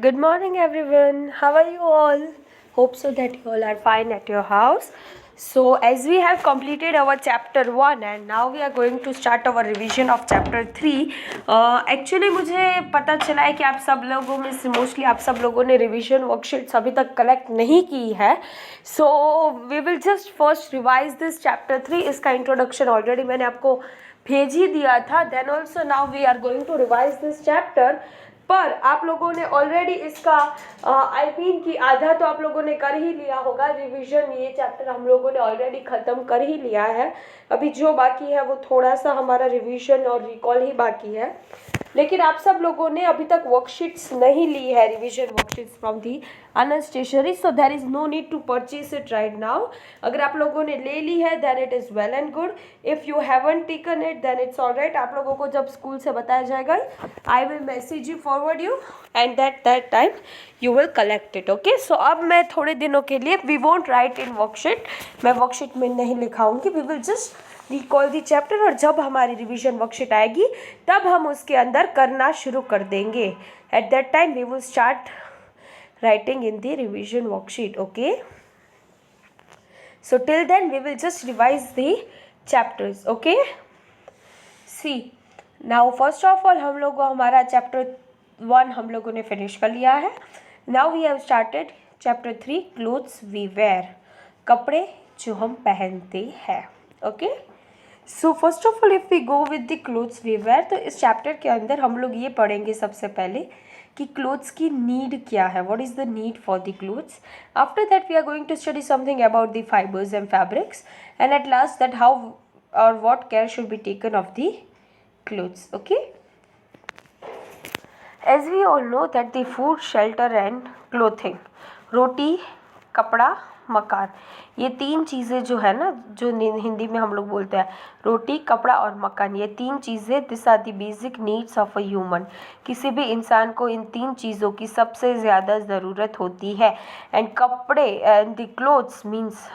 Good morning, everyone. How are you all? Hope so that you all are fine at your house. So, as we have completed our chapter 1 and now we are going to start our revision of chapter 3. Actually मुझे पता चला है कि आप सब लोगों में से मोस्टली आप सब लोगों ने रिविजन वर्कशीट्स अभी तक कलेक्ट नहीं की है. So we will just first revise this chapter 3. इसका इंट्रोडक्शन ऑलरेडी मैंने आपको भेज ही दिया था. Then also now we are going to revise this chapter. पर आप लोगों ने ऑलरेडी इसका आई मीन कि आधा तो आप लोगों ने कर ही लिया होगा रिवीजन. ये चैप्टर हम लोगों ने ऑलरेडी ख़त्म कर ही लिया है. अभी जो बाकी है वो थोड़ा सा हमारा रिवीजन और रिकॉल ही बाकी है. लेकिन आप सब लोगों ने अभी तक वर्कशीट्स नहीं ली है, revision worksheets from the Anand stationery. So there is no need to purchase it right now. अगर आप लोगों ने ले ली है then it is well and good. If you haven't taken it then it's all right. आप लोगों को जब स्कूल से बताया जाएगा I will message you forward you and that time you will collect it. Okay. So अब मैं थोड़े दिनों के लिए we won't write in worksheet. मैं वर्कशीट में नहीं लिखाऊंगी. We will just recall the chapter और जब हमारी रिवीजन वर्कशीट आएगी तब हम उसके अंदर करना शुरू कर देंगे. At that time we will start writing in the revision worksheet. Okay. So till then we will just revise the chapters. Okay. See now first of all हम लोग हमारा चैप्टर 1 हम लोगों ने फिनिश कर लिया है. Now we have started chapter 3 clothes we wear. कपड़े जो हम पहनते हैं. Okay. So first of all if we go with the clothes we wear, तो इस चैप्टर के अंदर हम लोग ये पढ़ेंगे सबसे पहले कि क्लोथ्स की नीड क्या है. What is the need for the clothes. After that we are going to study something about the fibres and fabrics and at last that how और what care should be taken of the clothes. Okay. As we all know that the food, shelter and clothing, रोटी, कपड़ा, मकान, ये तीन चीज़ें जो है ना, जो हिंदी में हम लोग बोलते हैं रोटी, कपड़ा और मकान, ये तीन चीज़ें this are the basic needs of a human. किसी भी इंसान को इन तीन चीज़ों की सबसे ज़्यादा ज़रूरत होती है. एंड कपड़े and the clothes means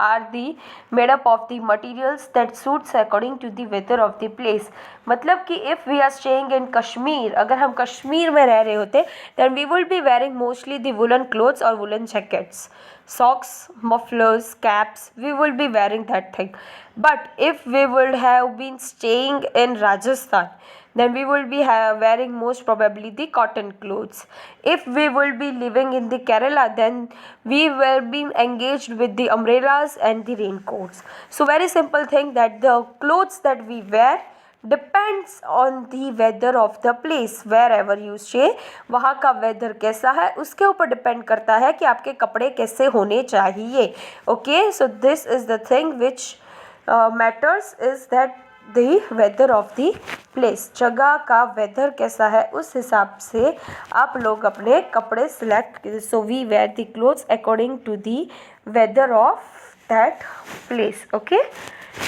are the made up of the materials that suits according to the weather of the place. मतलब कि if we are staying in Kashmir, अगर हम कश्मीर में रह रहे होते then we will be wearing mostly the woolen clothes or woolen jackets, socks, mufflers, caps, we will be wearing that thing. But if we would have been staying in Rajasthan then we will be wearing most probably the cotton clothes. If we will be living in the Kerala then we will be engaged with the umbrellas and the raincoats. So very simple thing that the clothes that we wear depends on the weather of the place wherever you stay. वहाँ का weather कैसा है उसके ऊपर depend करता है कि आपके कपड़े कैसे होने चाहिए. Okay, so this is the thing which matters is that the weather of the place. जगह का वेदर कैसा है उस हिसाब से आप लोग अपने कपड़े select. So we wear the clothes according to the weather of that place. Okay.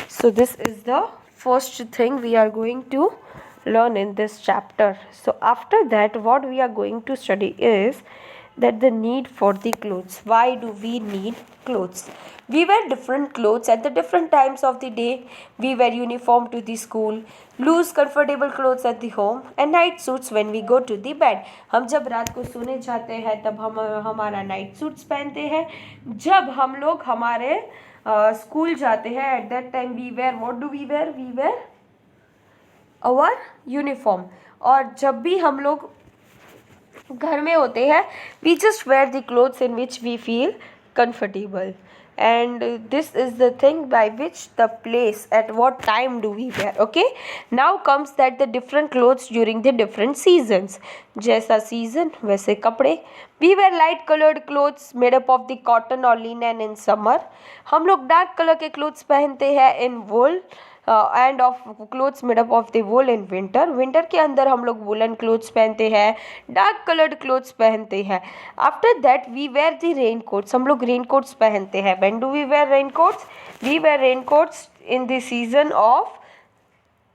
So this is the first thing we are going to learn in this chapter. So after that what we are going to study is that the need for the clothes. Why do we need clothes? We wear different clothes at the different times of the day. We wear uniform to the school, loose comfortable clothes at the home and night suits when we go to the bed. हम जब रात को सोने जाते हैं तब हम हमारा नाइट सूट्स पहनते हैं. जब हम लोग हमारे स्कूल जाते हैं at that time we wear, what do we wear? We wear our uniform. और जब भी हम लोग घर में होते हैं we just wear the clothes in which we feel comfortable. And this is the thing by which the place at what time do we wear. Okay. Now comes that the different clothes during the different seasons. जैसा season वैसे कपड़े. We wear light colored clothes made up of the cotton or linen in summer. हम लोग dark colour के clothes पहनते हैं in wool end of clothes made up of the wool in winter. Winter के अंदर हम लोग वूलन क्लोथ्स पहनते हैं, डार्क कलर्ड क्लोथ्स पहनते हैं. After that we wear the rain coats. हम लोग रेन कोट्स पहनते हैं. When do we wear rain coats? We wear rain coats in the season of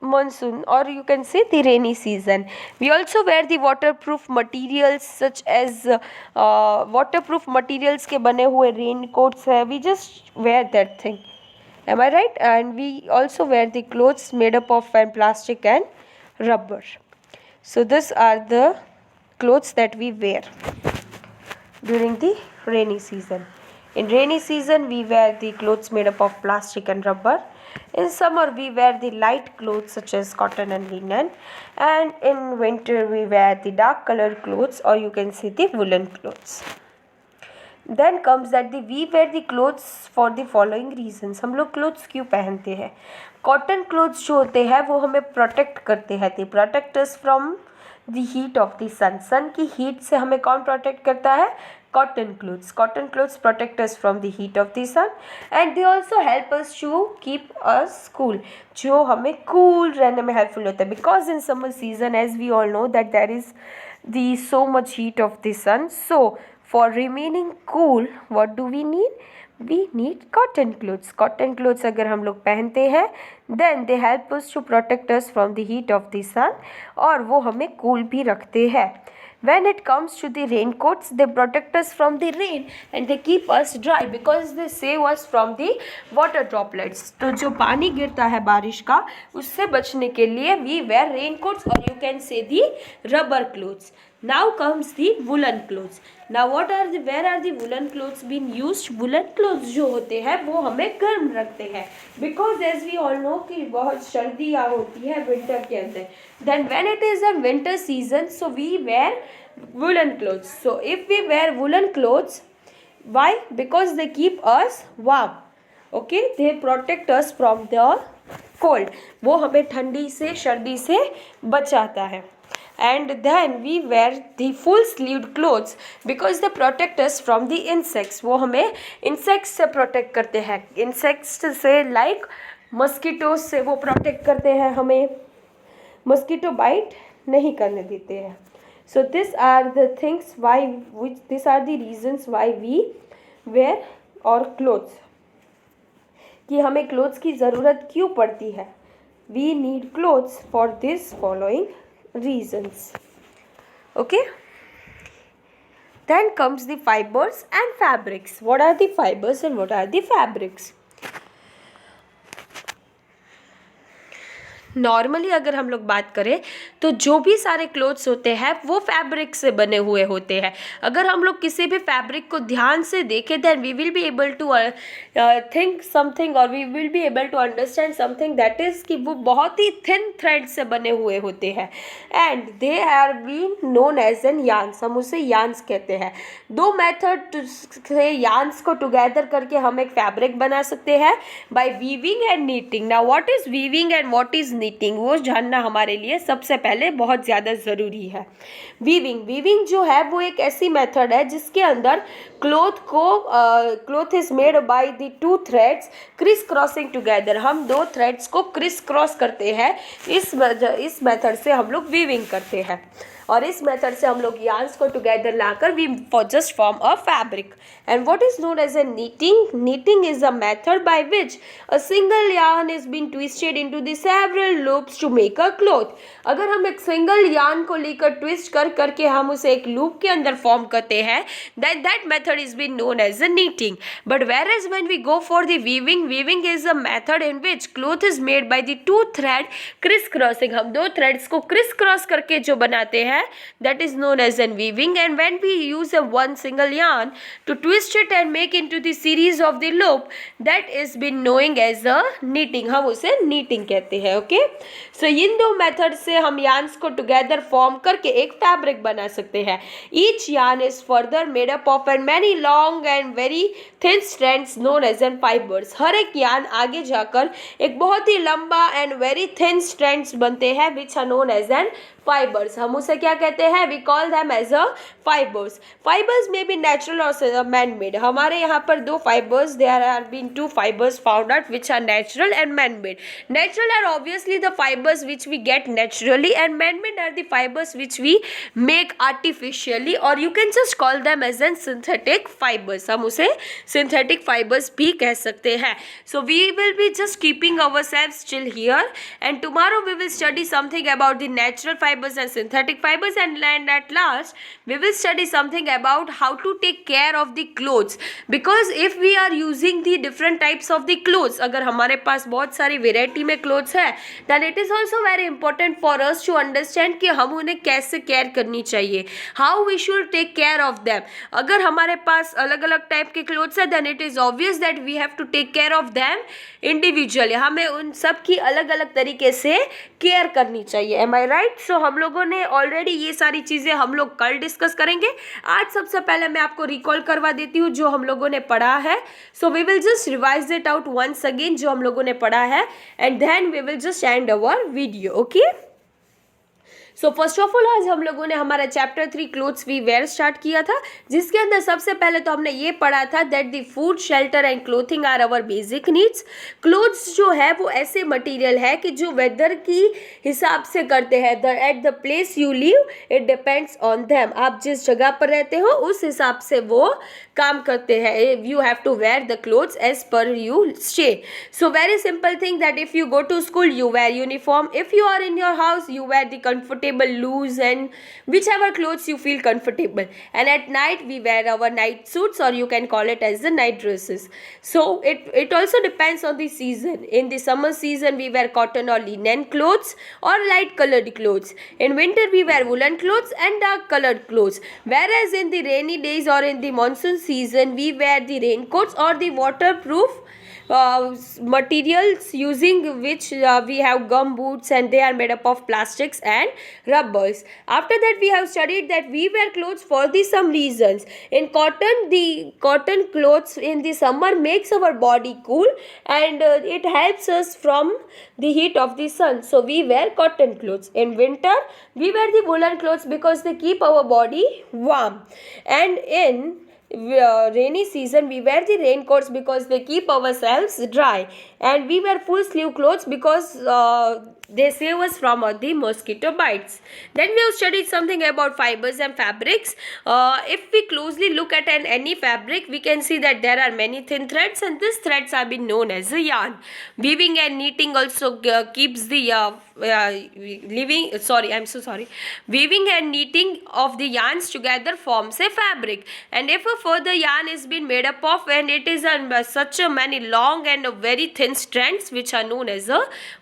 monsoon or you can say the rainy season. We also wear the waterproof materials such as waterproof materials के बने हुए rain quotes है. We just wear that thing. Am I right? And we also wear the clothes made up of plastic and rubber. So these are the clothes that we wear during the rainy season. In rainy season, we wear the clothes made up of plastic and rubber. In summer, we wear the light clothes such as cotton and linen. And in winter, we wear the dark colored clothes, or you can say the woolen clothes. Then comes that we wear the clothes for the following reasons. हम लोग clothes क्यों पहनते हैं? Cotton clothes जो होते हैं वो हमें protect करते हैं. They protect us from the heat of the sun. Sun की heat से हमें कौन protect करता है? Cotton clothes. Cotton clothes protect us from the heat of the sun, and they also help us to keep us cool. जो हमें cool रहने में helpful होता है. Because in summer season, as we all know, that there is the so much heat of the sun. So for remaining cool, what do we need? We need cotton clothes. Cotton clothes अगर हम लोग पहनते हैं, then they help us to protect us from the heat of the sun, और वो हमें cool भी रखते हैं. When it comes to the raincoats, they protect us from the rain and they keep us dry because they save us from the water droplets. तो जो पानी गिरता है बारिश का, उससे बचने के लिए we wear raincoats, or you can say the rubber clothes. Now comes the woolen clothes. Now where are the woolen clothes being used? Woolen clothes जो होते हैं वो हमें गर्म रखते हैं, because as we all know कि बहुत सर्दियाँ होती है winter के अंदर. Then when it is a winter season, so we wear woolen clothes. So if we wear woolen clothes, why? Because they keep us warm. Okay, they protect us from the cold. वो हमें ठंडी से सर्दी से बचाता है. And then we wear the full sleeved clothes because they protect us from the insects. वो हमें insects से protect करते हैं. Insects से like mosquitoes से वो protect करते हैं, हमें mosquito bite नहीं करने देते हैं. So these are the things these are the reasons why we wear और clothes. कि हमें clothes की ज़रूरत क्यों पड़ती है? We need clothes for this following reasons. Okay, then comes the fibers and fabrics. What are the fibers and what are the fabrics? Normally अगर हम लोग बात करें तो जो भी सारे क्लोथ्स होते हैं वो फैब्रिक से बने हुए होते हैं. अगर हम लोग किसी भी फैब्रिक को ध्यान से देखें, then we will be able to think something, और we will be able to understand something, that is कि वो बहुत ही थिन थ्रेड से बने हुए होते हैं. And they are been known as an yarns. हम उसे यार्न्स कहते हैं. दो मेथड से यार्न्स को टुगेदर करके हम एक फैब्रिक बना सकते हैं by weaving and knitting. Now what is weaving and what is knitting, वो जानना हमारे लिए सबसे पहले बहुत ज़्यादा ज़रूरी है. वीविंग जो है वो एक ऐसी मेथड है जिसके अंदर cloth is made by the two threads crisscrossing together. हम दो थ्रेड्स को क्रिस क्रॉस करते हैं. इस मेथड से हम लोग वीविंग करते हैं, और इस मेथड से हम लोग यार्न्स को टुगेदर लाकर we just form a fabric. And what is known as a knitting is a method by which a single yarn is been twisted into the several loops to make a cloth. अगर हम एक single yarn को लेकर twist करके हम उसे एक loop के अंदर फॉर्म करते हैं, that method is been known as a knitting. But whereas when we go for the weaving is a method in which cloth is made by the two thread crisscrossing. हम दो threads को criss cross करके जो बनाते हैं, that is known as an weaving. And when we use a one single yarn to twist it and make into the series of the loop, that is been knowing as a knitting. हम उसे knitting कहते हैं. Okay, सो इन दो method से हम yarns को together form करके एक फैब्रिक बना सकते हैं. Each yarn is further made up of many long and very thin strands known as an fibers. हर एक yarn आगे जाकर एक बहुत ही लंबा and very thin strands बनते हैं which are known as an fibers. हम उसे क्या कहते हैं? We call them as a fibers. Fibers may be natural or man-made. हमारे यहाँ पर दो fibers, there are been two fibers found out which are natural and man-made. Natural are obviously the fibers which we get naturally, and man-made are the fibers which we make artificially, or you can just call them as an synthetic fibers. हम उसे synthetic fibers भी कह सकते हैं. So we will be just keeping ourselves still here, and tomorrow we will study something about the natural fibers fibers and synthetic fibers, and at last we will study something about how to take care of the clothes, because if we are using the different types of the clothes, अगर हमारे पास बहुत सारी variety में clothes है, then it is also very important for us to understand कि हम उन्हें कैसे केयर करनी चाहिए, how we should take care of them. अगर हमारे पास अलग अलग टाइप के क्लोथ्स है, then it is obvious that we have to take care of them individually. हमें उन सब की अलग अलग तरीके से केयर करनी चाहिए. Am I right? So हम लोगों ने ऑलरेडी ये सारी चीज़ें हम लोग कल डिस्कस करेंगे. आज सबसे पहले मैं आपको रिकॉल करवा देती हूँ जो हम लोगों ने पढ़ा है. So we will just revise it out once again जो हम लोगों ने पढ़ा है, and then we will just end our video. Okay? So first of all आज हम लोगों ने हमारा chapter 3 clothes we wear start किया था, जिसके अंदर सबसे पहले तो हमने ये पढ़ा था that the food, shelter and clothing are our basic needs. Clothes जो है वो ऐसे मटेरियल है कि जो वेदर की हिसाब से करते हैं. At the place you live it depends on them. आप जिस जगह पर रहते हो उस हिसाब से वो काम करते हैं. You have to wear the clothes as per you stay. So very simple thing that if you go to school you wear uniform. If you are in your house you wear the comfortable, loose and whichever clothes you feel comfortable, and at night we wear our night suits, or you can call it as the night dresses. So it also depends on the season. In the summer season we wear cotton or linen clothes or light colored clothes. In winter we wear woolen clothes and dark colored clothes, whereas in the rainy days or in the monsoon season we wear the raincoats or the waterproof materials, using which we have gum boots, and they are made up of plastics and rubbers. After that we have studied that we wear clothes for the some reasons. In cotton, the cotton clothes in the summer makes our body cool, and it helps us from the heat of the sun, so we wear cotton clothes. In winter we wear the woolen clothes because they keep our body warm, and in rainy season we wear the raincoats because they keep ourselves dry, and we wear full sleeve clothes because they save us from the mosquito bites. Then we have studied something about fibers and fabrics. If we closely look at any fabric, we can see that there are many thin threads, and these threads have been known as a yarn. Weaving and knitting also keeps the weaving and knitting of the yarns together forms a fabric, and if a further yarn is been made up of, and it is such a many long and very thin strands which are known as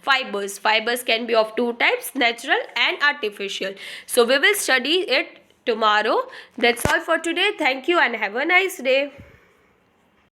fibers. Fibers can be of two types, natural and artificial. So we will study it tomorrow. That's all for today. Thank you and have a nice day.